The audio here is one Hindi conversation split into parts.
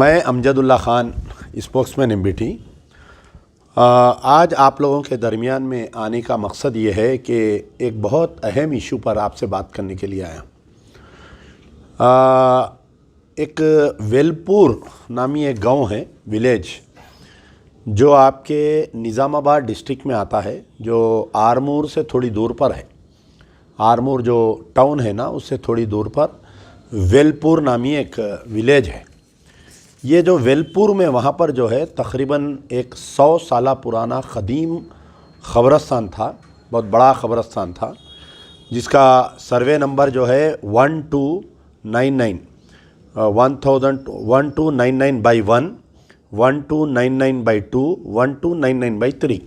मैं अमजदुल्ला ख़ान, स्पोक्समैन एमबीटी। आज आप लोगों के दरमियान में आने का मकसद ये है कि एक बहुत अहम इशू पर आपसे बात करने के लिए आया। एक वेलपुर नामी एक गांव है, विलेज, जो आपके निज़ामाबाद डिस्ट्रिक्ट में आता है, जो आरमूर से थोड़ी दूर पर है। आरमूर जो टाउन है ना, उससे थोड़ी दूर पर वेलपुर नामी एक विलेज है। ये जो वेलपुर में वहाँ पर जो है तकरीबन एक 100 साल पुराना क़दीम ख़बरस्तान था, बहुत बड़ा ख़बरस्तान था, जिसका सर्वे नंबर जो है 1299 1299/1, 1299/2, 1299/3।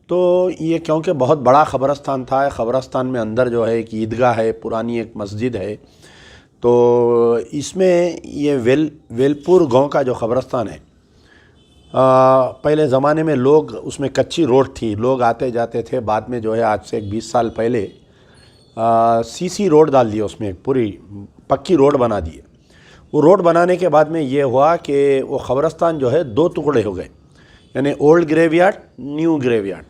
तो ये क्योंकि बहुत बड़ा ख़बरस्तान था, ख़बरस्तान में अंदर जो है एक ईदगाह है, पुरानी एक मस्जिद है। तो इसमें ये वेलपुर गांव का जो ख़बरस्तान है, पहले ज़माने में लोग उसमें कच्ची रोड थी, लोग आते जाते थे। बाद में जो है आज से 20 साल पहले सीसी रोड डाल दिए, उसमें एक पूरी पक्की रोड बना दिए। वो रोड बनाने के बाद में ये हुआ कि वो ख़बरस्तान जो है 2 टुकड़े हो गए, यानी ओल्ड ग्रेवयार्ड, न्यू ग्रेवयार्ड।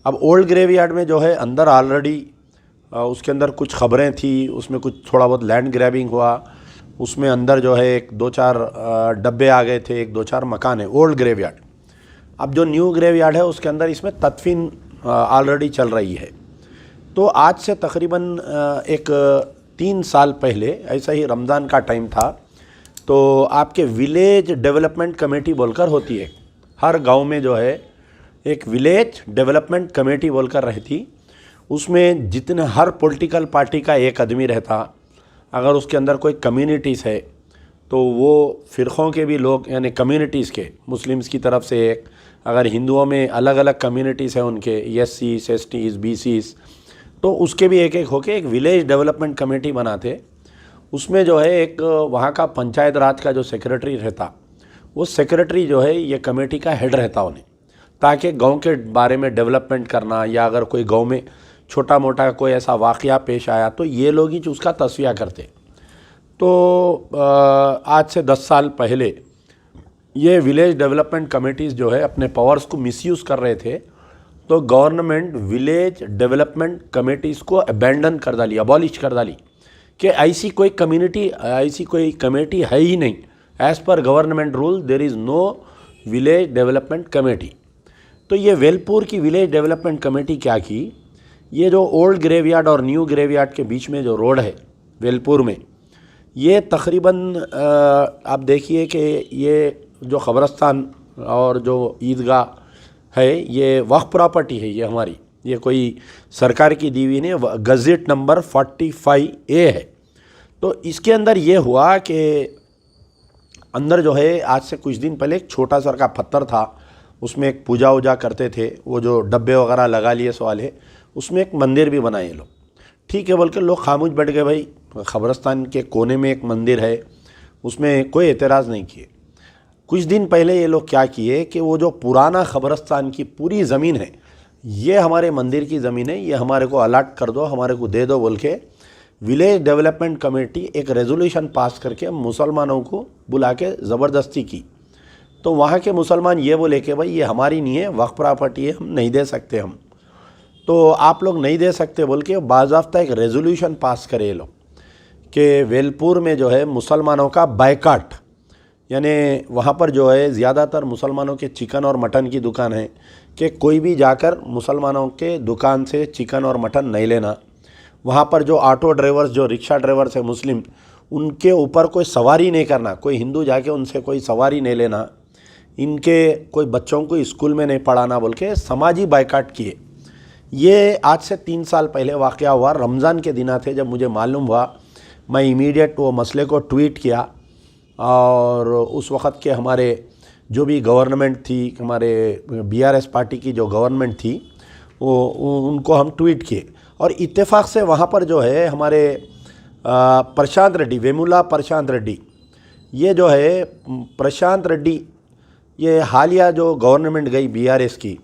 अब ओल्ड ग्रेवयार्ड में जो है अंदर ऑलरेडी उसके अंदर कुछ ख़बरें थी, उसमें कुछ थोड़ा बहुत लैंड ग्रैबिंग हुआ, उसमें अंदर जो है एक 2-4 डब्बे आ गए थे, एक 2-4 मकान है, ओल्ड ग्रेवयार्ड। अब जो न्यू ग्रेवयार्ड है उसके अंदर इसमें तदफीन ऑलरेडी चल रही है। तो आज से तकरीबन एक 3 साल पहले, ऐसा ही रमज़ान का टाइम था, तो आपके विलेज डेवलपमेंट कमेटी बोलकर होती है, हर गाँव में जो है एक विलेज डेवलपमेंट कमेटी बोलकर रहती। उसमें जितने हर पॉलिटिकल पार्टी का एक आदमी रहता। अगर उसके अंदर कोई कम्युनिटीज़ है तो वो फ़िरक़ों के भी लोग, यानी कम्युनिटीज़ के, मुस्लिम्स की तरफ से एक, अगर हिंदुओं में अलग अलग कम्युनिटीज़ हैं उनके, एससीज़, एसटीज़, बीसीज़, तो उसके भी एक एक होके एक विलेज डेवलपमेंट कमेटी बनाते। उसमें जो है एक वहाँ का पंचायत राज का जो सेक्रेटरी रहता, वो सेक्रेटरी जो है ये कमेटी का हेड रहता उन्हें, ताकि गाँव के बारे में डेवलपमेंट करना, या अगर कोई गाँव में छोटा मोटा कोई ऐसा वाक़या पेश आया तो ये लोग ही उसका तस्वीर करते। तो आज से 10 साल पहले ये विलेज डेवलपमेंट कमेटीज़ जो है अपने पावर्स को मिसयूज़ कर रहे थे, तो गवर्नमेंट विलेज डेवलपमेंट कमेटीज़ को अबैंडन कर डाली, अबॉलिश कर डाली, कि ऐसी कोई कम्युनिटी, ऐसी कोई कमेटी है ही नहीं। As per government rule there is no village development committee. तो ये वेलपुर की विलेज डेवलपमेंट कमेटी क्या की, ये जो ओल्ड ग्रेवयार्ड और न्यू ग्रेवयार्ड के बीच में जो रोड है वेलपुर में, ये तकरीबन आप देखिए कि ये जो ख़बरस्तान और जो ईदगाह है, ये वक्फ प्रॉपर्टी है, ये हमारी, ये कोई सरकार की दी हुई नहीं, गज़ेट नंबर 45A है। तो इसके अंदर ये हुआ कि अंदर जो है आज से कुछ दिन पहले एक छोटा सा का पत्थर था, उसमें एक पूजा वूजा करते थे, वो जो डब्बे वगैरह लगा लिए सवाल है, उसमें एक मंदिर भी बनाए लोग। ठीक है बोल के लोग खामोश बैठ गए, भाई ख़बरस्तान के कोने में एक मंदिर है, उसमें कोई एतराज़ नहीं किए। कुछ दिन पहले ये लोग क्या किए कि वो जो पुराना ख़बरस्तान की पूरी ज़मीन है, ये हमारे मंदिर की ज़मीन है, ये हमारे को अलाट कर दो, हमारे को दे दो बोल के विलेज डेवलपमेंट कमेटी एक रेजोल्यूशन पास करके मुसलमानों को बुला के ज़बरदस्ती की। तो वहाँ के मुसलमान ये बोले कि भाई ये हमारी नहीं है, वक्फ प्रॉपर्टी है, हम नहीं दे सकते, हम तो आप लोग नहीं दे सकते बोल के बाज़ाब्ता एक रेजोल्यूशन पास करे लोग कि वेलपुर में जो है मुसलमानों का बायकाट, यानी वहाँ पर जो है ज़्यादातर मुसलमानों के चिकन और मटन की दुकान है, कि कोई भी जाकर मुसलमानों के दुकान से चिकन और मटन नहीं लेना। वहाँ पर जो ऑटो ड्राइवर्स, जो रिक्शा ड्राइवर्स है मुस्लिम, उनके ऊपर कोई सवारी नहीं करना, कोई हिंदू जाके उनसे कोई सवारी नहीं लेना, इनके कोई बच्चों को स्कूल में नहीं पढ़ाना बोल के समाजी बायकाट किए। ये आज से 3 साल पहले वाक़या हुआ, रमज़ान के दिन थे। जब मुझे मालूम हुआ, मैं इमीडिएट वो मसले को ट्वीट किया, और उस वक़्त के हमारे जो भी गवर्नमेंट थी, हमारे BRS पार्टी की जो गवर्नमेंट थी, वो उनको हम ट्वीट किए। और इत्तेफाक से वहाँ पर जो है हमारे प्रशांत रेड्डी, वेमुला प्रशांत रेड्डी, ये जो है प्रशांत रेड्डी, ये हालिया जो गवर्नमेंट गई BRS की,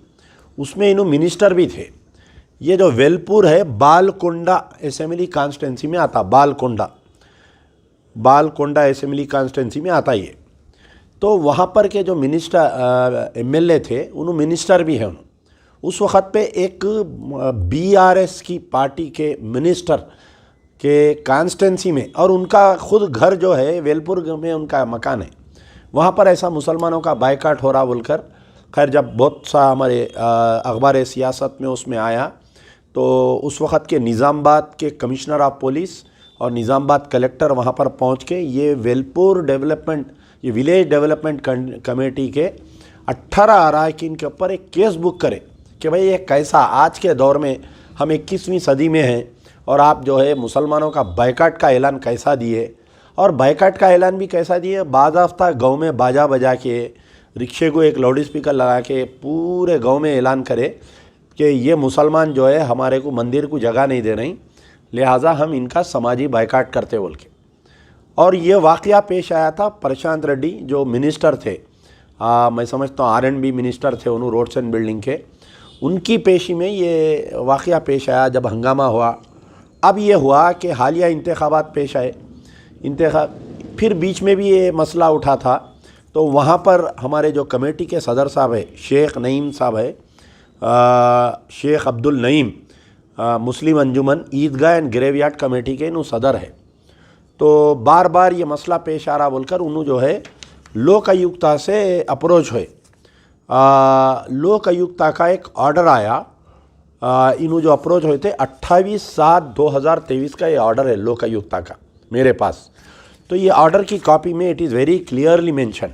उसमें इन्हों मिनिस्टर भी थे। ये जो वेलपुर है बालकोंडा असेंबली कॉन्स्टिट्यूंसी में आता, बालकोंडा असेंबली कॉन्स्टिट्यूंसी में आता ये। तो वहाँ पर के जो मिनिस्टर एमएलए थे उन्होंने मिनिस्टर भी हैं उस वक़्त पे एक बीआरएस की पार्टी के मिनिस्टर के कॉन्स्टेंसी में, और उनका खुद घर जो है वेलपुर में उनका मकान है, वहाँ पर ऐसा मुसलमानों का बायकाट हो रहा बोलकर, खैर जब बहुत सा हमारे अखबार सियासत में उसमें आया तो उस वक़्त के निज़ामाबाद के कमिश्नर ऑफ पुलिस और निज़ामाबाद कलेक्टर वहाँ पर पहुँच के ये वेलपुर डेवलपमेंट, ये विलेज डेवलपमेंट कमेटी के 18 अरकान के ऊपर एक केस बुक करे कि भाई ये कैसा, आज के दौर में हम 21वीं सदी में हैं और आप जो है मुसलमानों का बायकाट का ऐलान कैसा दिए, और बायकाट का ऐलान भी कैसा दिए, बाज़ाफ्ता गाँव में बाजा बजा के रिक्शे को एक लाउड स्पीकर लगा के पूरे गांव में ऐलान करे कि ये मुसलमान जो है हमारे को मंदिर को जगह नहीं दे रही, लिहाजा हम इनका समाजी बायकाट करते बोल के। और ये वाक़या पेश आया था प्रशांत रेड्डी जो मिनिस्टर थे, मैं समझता हूँ आर&बी मिनिस्टर थे उन्होंने रोड्स एंड बिल्डिंग के, उनकी पेशी में ये वाक़या पेश आया जब हंगामा हुआ। अब ये हुआ कि हालिया इंतखाबात पेश आए, फिर बीच में भी ये मसला उठा था, तो वहाँ पर हमारे जो कमेटी के सदर साहब है शेख नईम साहब है, शेख अब्दुल नईम, मुस्लिम अंजुमन ईदगाह एंड ग्रेवयार्ड कमेटी के इन्हों सदर है। तो बार बार ये मसला पेश आ रहा बोलकर उन्होंने जो है लोक आयुक्ता से अप्रोच हुए। लोक आयुक्ता का एक ऑर्डर आया, इन्हों जो अप्रोच हुए थे 28/7/2023 का ये ऑर्डर है लोक आयुक्ता का मेरे पास। तो ये ऑर्डर की कॉपी में it is very clearly mention,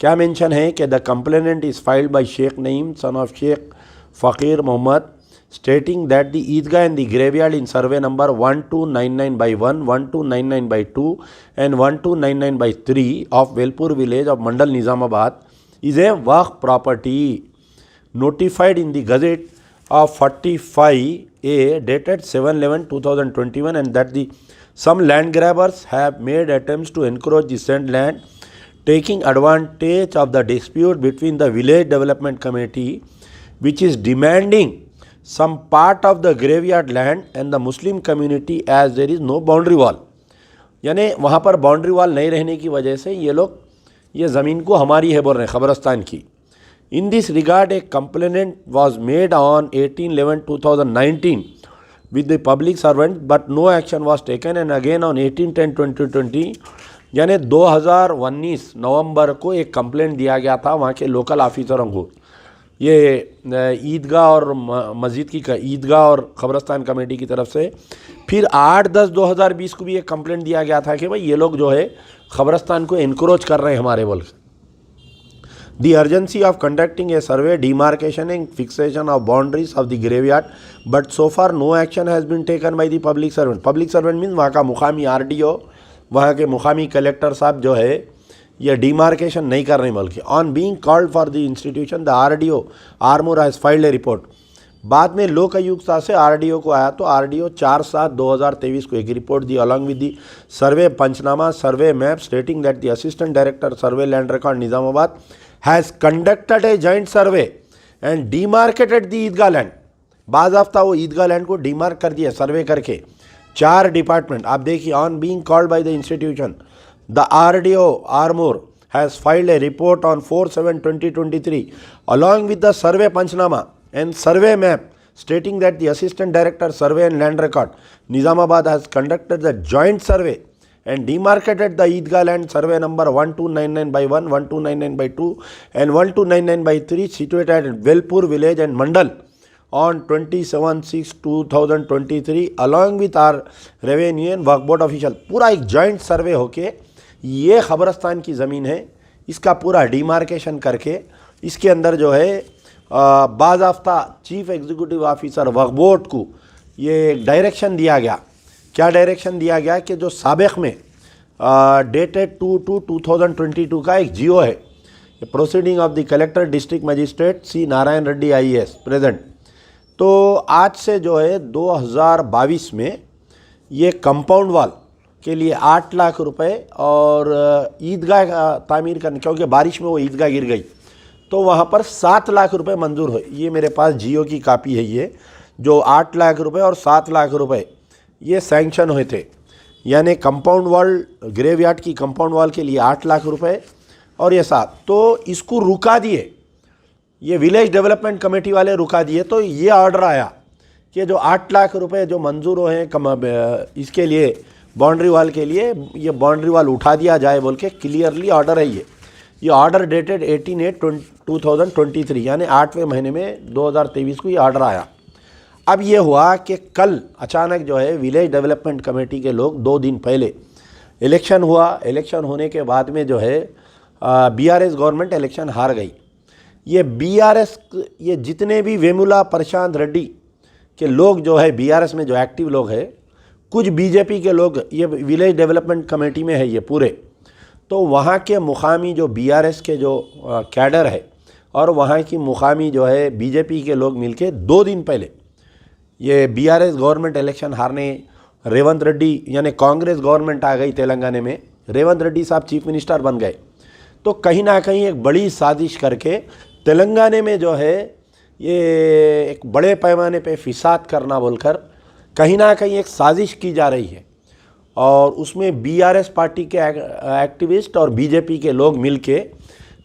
क्या मेंशन है कि the complainant is filed by Sheikh Naeem son of Sheikh Fakir Mohammed stating that the Eidgah and the graveyard in survey number 1299/1, 1299/2 and 1299/3 of Velpur village of Mandal Nizamabad is a Waqf property notified in the Gazette of 45A dated 7/11/2021, and that some land grabbers have made attempts to encroach the said land, taking advantage of the dispute between the village development committee, which is demanding some part of the graveyard land, and the Muslim community as there is no boundary wall। यानी वहाँ पर बाउंड्री वॉल नहीं रहने की वजह से ये लोग ये ज़मीन को हमारी है बोल रहे हैं, ख़बरस्तान की। In this regard A complainant was made on 18/11/2019 with the public servant, but no action was taken, and again on 18/10/2020 यानी 2019 नवंबर को एक कंप्लेंट दिया गया था वहाँ के लोकल ऑफिसरों को, ये ईदगाह और मस्जिद की ईदगाह और ख़बरस्तान कमेटी की तरफ से। फिर 8/10/2020 को भी एक कंप्लेंट दिया गया था कि भाई ये लोग जो है ख़बरस्तान को इनक्रोच कर रहे हैं हमारे बोल। The urgency of conducting a survey, demarcation and fixation of boundaries of the graveyard, but so far no action has been taken by the public servant. Public servant means वहाँ का मुकामी RDO, वहाँ के मुकामी कलेक्टर साहब जो है ये डिमार्केशन नहीं कर रहे बल्कि on being called for the institution the RDO armour has filed A report. बाद में लोक आयुक्ता से RDO को आया तो RDO 4/7/2023 को एक रिपोर्ट दी along with the survey panchnama survey map stating that the assistant director survey land record Nizamabad has conducted a joint survey and demarcated the Eidgah land. बाज़ाफ्ता वो ईदगाह लैंड को डीमार्क कर दिया सर्वे करके। 4 डिपार्टमेंट आप देखिए on being called by the institution the RDO Armour has filed a report on 4/7/2023 along with the survey panchnama and survey map stating that the assistant director survey and land record Nizamabad has conducted the joint survey and demarcated the Eidgah land survey number 1299/1, 1299/2 and 1299/3 situated at Velpur village and Mandal on 27/6/2023 along with our revenue and work board official। पूरा एक जॉइंट सर्वे होके ये ख़बरस्तान की ज़मीन है, इसका पूरा डिमार्केशन करके इसके अंदर जो है बाज़ाफ्ता चीफ एग्जीक्यूटिव ऑफिसर वक्फ बोर्ड को ये डायरेक्शन दिया गया। क्या डायरेक्शन दिया गया कि जो साबिक़ में डेटेड 2/2/2022 का एक जियो है, proceeding of the collector district magistrate C Narayan Reddy IAS present. तो आज से जो है 2022 में ये कंपाउंड वॉल के लिए 8 लाख रुपए और ईदगाह तामीर करने, क्योंकि बारिश में वो ईदगाह गिर गई तो वहाँ पर 7 लाख रुपए मंजूर हुए। ये मेरे पास जियो की कापी है, ये जो 8 लाख रुपए और 7 लाख रुपए ये सैंक्शन हुए थे। यानी कंपाउंड वॉल ग्रेवयार्ड की कंपाउंड वॉल के लिए 8 लाख रुपए, और ये 7, तो इसको रुका दिए, ये विलेज डेवलपमेंट कमेटी वाले रुका दिए। तो ये ऑर्डर आया कि जो 8 लाख रुपए जो मंजूर हुए हैं इसके लिए बाउंड्री वाल के लिए, ये बाउंड्री वाल उठा दिया जाए बोल के क्लियरली ऑर्डर है। ये ऑर्डर डेटेड 18/8/2023 यानी 8वें महीने में 2023 को ये ऑर्डर आया। अब ये हुआ कि कल अचानक जो है विलेज डेवलपमेंट कमेटी के लोग 2 दिन पहले इलेक्शन हुआ, इलेक्शन होने के बाद में जो है बीआरएस गवर्नमेंट इलेक्शन हार गई। ये बीआरएस, ये जितने भी वेमुला प्रशांत रेड्डी के लोग जो है बीआरएस में जो एक्टिव लोग हैं, कुछ बीजेपी के लोग ये विलेज डेवलपमेंट कमेटी में है ये पूरे, तो वहाँ के मुकामी जो बीआरएस के जो कैडर है और वहाँ की मुकामी जो है बीजेपी के लोग मिलके 2 दिन पहले ये बीआरएस गवर्नमेंट इलेक्शन हारने, रेवंत रेड्डी यानी कांग्रेस गवर्नमेंट आ गई तेलंगाना में, रेवंत रेड्डी साहब चीफ मिनिस्टर बन गए, तो कहीं ना कहीं एक बड़ी साजिश करके तेलंगाना में जो है ये एक बड़े पैमाने पे फिसाद करना बोलकर कहीं ना कहीं एक साजिश की जा रही है। और उसमें बीआरएस पार्टी के एक्टिविस्ट और बीजेपी के लोग मिलके,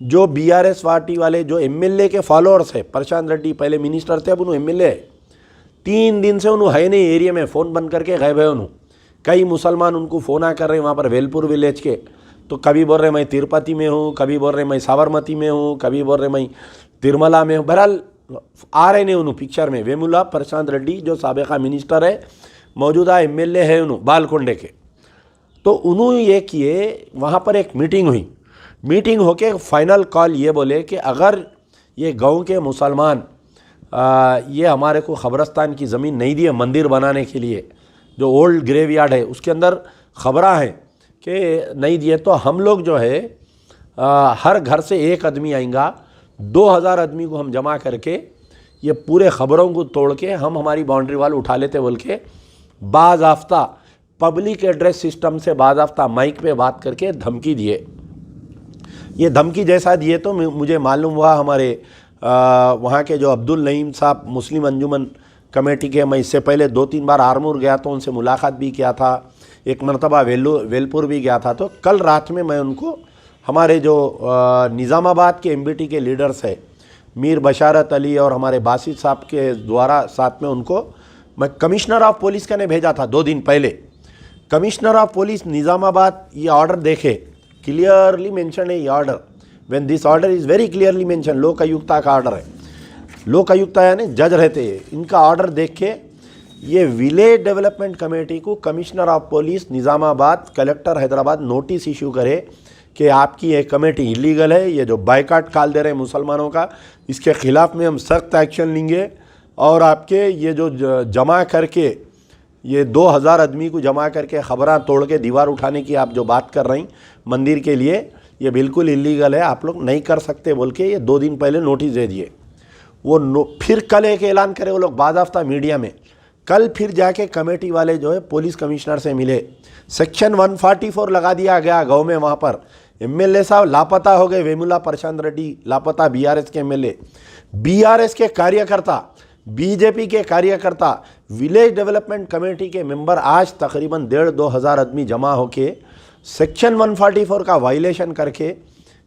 जो बीआरएस पार्टी वाले जो एमएलए के फॉलोअर्स है, प्रशांत रेड्डी पहले मिनिस्टर थे, अब उन्होंने एमएलए है, 3 दिन से उन्होंने है नहीं एरिया में, फ़ोन बंद करके गायब है उन्होंने। कई मुसलमान उनको फ़ोन कर रहे हैं वहाँ पर वेलपुर विलेज के, तो कभी बोल रहे मैं तिरुपति में हूँ, कभी बोल रहे मैं साबरमती में हूँ, कभी बोल रहे मैं तिरुमला में हूँ। बहरहाल आ रहे नहीं उन्होंने पिक्चर में। वेमुला प्रशांत रेड्डी जो साबिका मिनिस्टर है, मौजूदा एमएलए है उन्होंने बालकोंडे के, तो उन्होंने ये किए, वहाँ पर एक मीटिंग हुई, मीटिंग होके फाइनल कॉल ये बोले कि अगर ये गांव के मुसलमान ये हमारे को खबरस्तान की ज़मीन नहीं दी है मंदिर बनाने के लिए, जो ओल्ड ग्रेवयार्ड है उसके अंदर खबरा है कि नहीं दिए, तो हम लोग जो है हर घर से एक आदमी आएगा, 2000 आदमी को हम जमा करके ये पूरे खबरों को तोड़ के हम हमारी बाउंड्री वाल उठा लेते बोल के बाज़ाफ्ता पब्लिक एड्रेस सिस्टम से बाज़ाफ्ता माइक पे बात करके धमकी दिए। ये धमकी जैसा दिए तो मुझे मालूम हुआ हमारे वहाँ के जो अब्दुल नईम साहब मुस्लिम अंजुमन कमेटी के, मैं इससे पहले 2-3 बार आरमूर गया तो उनसे मुलाकात भी किया था, एक मरतबा वेलपुर भी गया था। तो कल रात में मैं उनको हमारे जो निज़ामाबाद के एमबीटी के लीडर्स है मीर बशारत अली और हमारे बासित साहब के द्वारा साथ में उनको मैं कमिश्नर ऑफ पुलिस का ने भेजा था 2 दिन पहले। कमिश्नर ऑफ पुलिस निज़ामाबाद ये ऑर्डर देखे, क्लियरली मेंशन है ये order, when this order is very clearly mention, लोक आयुक्ता का ऑर्डर है, लोक आयुक्ता यानी जज रहते हैं, इनका ऑर्डर देख के ये विलेज डेवलपमेंट कमेटी को commissioner of police Nizamabad, collector Hyderabad notice issue करे कि आपकी ये कमेटी इलीगल है, ये जो बाइकाट काल दे रहे हैं मुसलमानों का, इसके ख़िलाफ़ में हम सख्त एक्शन लेंगे और आपके ये जो जमा करके ये 2000 आदमी को जमा करके खबरें तोड़ के दीवार उठाने की आप जो बात कर रही मंदिर के लिए, ये बिल्कुल इलीगल है, आप लोग नहीं कर सकते बोल के ये 2 दिन पहले नोटिस दे दिए। वो फिर कल एक ऐलान करे वो लोग बाज़ाफ्ता मीडिया में, कल फिर जाके कमेटी वाले जो है पुलिस कमिश्नर से मिले, सेक्शन 144 लगा दिया गया गाँव में, वहाँ पर एमएलए साहब लापता हो गए, वेमुला प्रशांत रेड्डी लापता, बीआरएस के एमएलए, बीआरएस के कार्यकर्ता, बीजेपी के कार्यकर्ता, विलेज डेवलपमेंट कमेटी के मेंबर आज तकरीबन 1,500-2 हज़ार आदमी जमा होके सेक्शन 144 का वायलेशन करके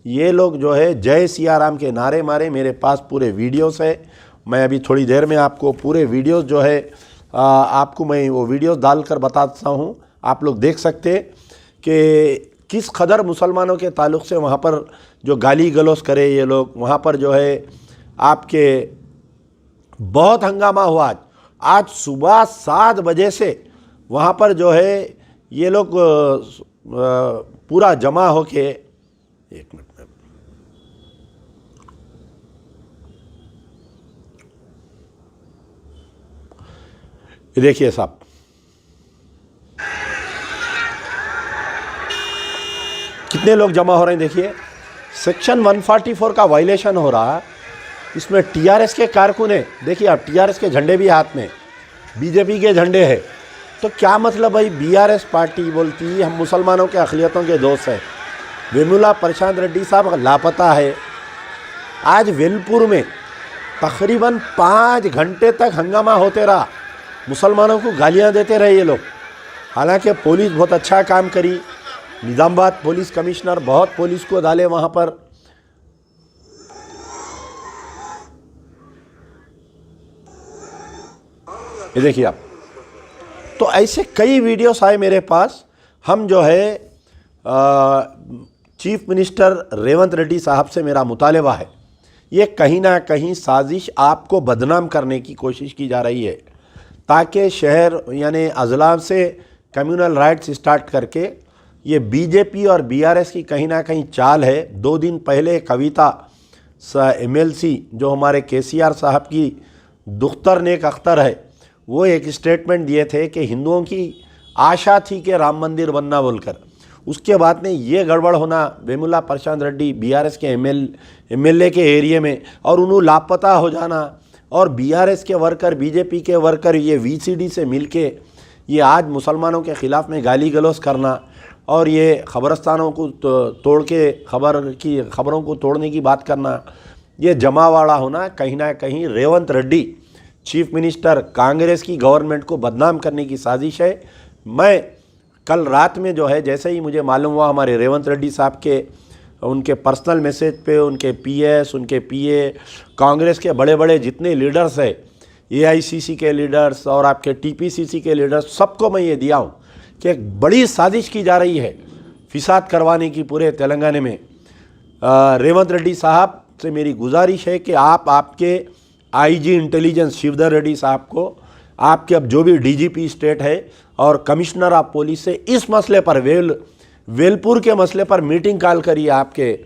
ये लोग जो है जय सिया राम के नारे मारे। मेरे पास पूरे वीडियोस है, मैं अभी थोड़ी देर में आपको पूरे वीडियोस जो है आपको मैं वो वीडियोस डालकर बताता हूँ, आप लोग देख सकते कि किस कदर मुसलमानों के ताल्लुक़ से वहाँ पर जो गाली गलौज करे ये लोग, वहाँ पर जो है आपके बहुत हंगामा हुआ। आज सुबह 7 बजे से वहाँ पर जो है ये लोग पूरा जमा होके, एक मिनट में देखिए साहब, कितने लोग जमा हो रहे हैं देखिए, सेक्शन 144 का वायलेशन हो रहा है। इसमें टीआरएस के कारकुन है, देखिए आप टीआरएस के झंडे भी हाथ में, बीजेपी के झंडे हैं। तो क्या मतलब भाई, बीआरएस पार्टी बोलती हम मुसलमानों के अक़लियतों के दोस्त हैं, वेमुला प्रशांत रेड्डी साहब लापता है। आज वेलपुर में तकरीबन 5 घंटे तक हंगामा होते रहा, मुसलमानों को गालियां देते रहे ये लोग। हालांकि पुलिस बहुत अच्छा काम करी, निज़ामाबाद पुलिस कमिश्नर बहुत पुलिस को डाले वहाँ पर। ये देखिए आप, तो ऐसे कई वीडियोस आए मेरे पास। हम जो है चीफ मिनिस्टर रेवंत रेड्डी साहब से मेरा मुतालबा है, ये कहीं ना कहीं साजिश आपको बदनाम करने की कोशिश की जा रही है, ताकि शहर यानी अजला से कम्युनल राइट्स स्टार्ट करके ये बीजेपी और बीआरएस की कहीं ना कहीं चाल है। 2 दिन पहले कविता एमएलसी जो हमारे केसीआर साहब की दुख्तर नेक अख्तर है, वो एक स्टेटमेंट दिए थे कि हिंदुओं की आशा थी कि राम मंदिर बनना बोलकर। उसके बाद में ये गड़बड़ होना, वेमुला प्रशांत रेड्डी बीआरएस के एमएलए के एरिया में, और उन्होंने लापता हो जाना, और बीआरएस के वर्कर बीजेपी के वर्कर ये वीसीडी से मिलके ये आज मुसलमानों के ख़िलाफ़ में गाली गलौज करना, और ये ख़बरस्तानों को तोड़ के खबरों को तोड़ने की बात करना, ये जमावाड़ा होना कहीं ना कहीं रेवंत रेड्डी चीफ मिनिस्टर कांग्रेस की गवर्नमेंट को बदनाम करने की साजिश है। मैं कल रात में जो है, जैसे ही मुझे मालूम हुआ हमारे रेवंत रेड्डी साहब के उनके पर्सनल मैसेज पे उनके पीएस, उनके पीए, कांग्रेस के बड़े बड़े जितने लीडर्स हैं, एआईसीसी के लीडर्स और आपके टीपीसीसी के लीडर्स, सबको मैं ये दिया हूँ कि एक बड़ी साजिश की जा रही है फिसाद करवाने की पूरे तेलंगाना में। रेवंत रेड्डी साहब से मेरी गुजारिश है कि आपके आईजी इंटेलिजेंस शिवधर रेड्डी साहब को, आपके अब जो भी डीजीपी स्टेट है और कमिश्नर ऑफ पुलिस से इस मसले पर वेलपुर के मसले पर मीटिंग कॉल करिए, आपके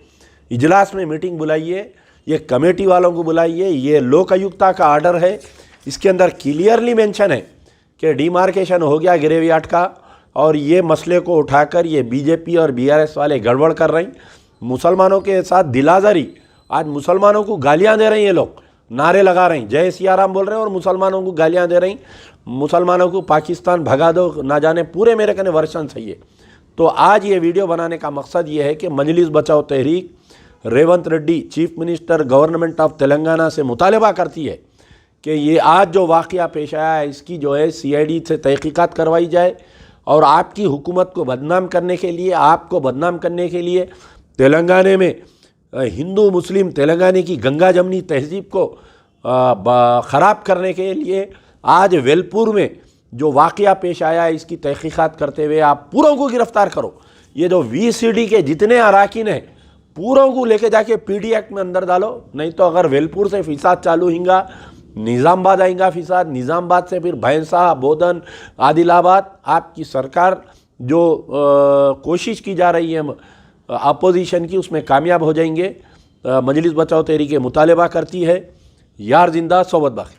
इजलास में मीटिंग बुलाइए, ये कमेटी वालों को बुलाइए। ये लोक आयुक्ता का आर्डर है, इसके अंदर क्लियरली मेंशन है कि डिमार्केशन हो गया गिरेवियाट का, और ये मसले को उठाकर ये बीजेपी और बीआरएस वाले गड़बड़ कर रही, मुसलमानों के साथ दिलाजारी। आज मुसलमानों को गालियाँ दे रही हैं, लोग नारे लगा रही, जय सियाराम बोल रहे हैं और मुसलमानों को गालियाँ दे रही, मुसलमानों को पाकिस्तान भगा दो, ना जाने पूरे मेरे कहने वर्षन चाहिए। तो आज ये वीडियो बनाने का मकसद ये है कि Majlis Bachao Tahreek Revanth Reddy chief minister government of Telangana से मुतालबा करती है कि ये आज जो वाक़या पेश आया है, इसकी जो है सीआईडी से तहकीकात करवाई जाए, और आपकी हुकूमत को बदनाम करने के लिए, आपको बदनाम करने के लिए, तेलंगाना में हिंदू मुस्लिम तेलंगाना की गंगा जमनी तहजीब को ख़राब करने के लिए आज वेलपुर में जो वाक़या पेश आया है, इसकी तहकीकात करते हुए आप पूरों को गिरफ़्तार करो। ये जो वीसीडी के जितने अराकीन हैं पूरों को लेके जाके पीडी एक्ट में अंदर डालो, नहीं तो अगर वेलपुर से फिसाद चालू होगा, निज़ामाबाद आएगा फिसाद, निज़ामाबाद से फिर भैंसा, बोधन, आदिलाबाद। आपकी सरकार जो कोशिश की जा रही है अपोजिशन की, उसमें कामयाब हो जाएंगे। मजलिस बचाओ तहरीक मुतालबा करती है, यार जिंदा सोबत बाकी।